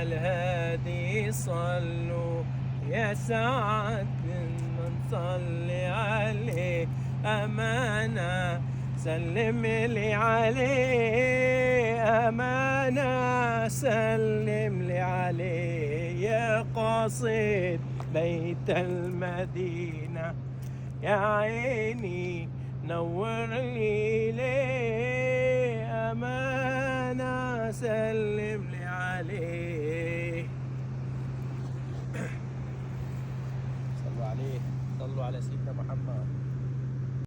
الهادي صلوا يا سعد من صلي عليه أمانة سلم لي عليه أمانة سلم لي عليه يا قاصد بيت المدينة يا عيني نور لي ليه أمانة سلم لي عليه. صلوا عليه، صلوا على سيدنا محمد.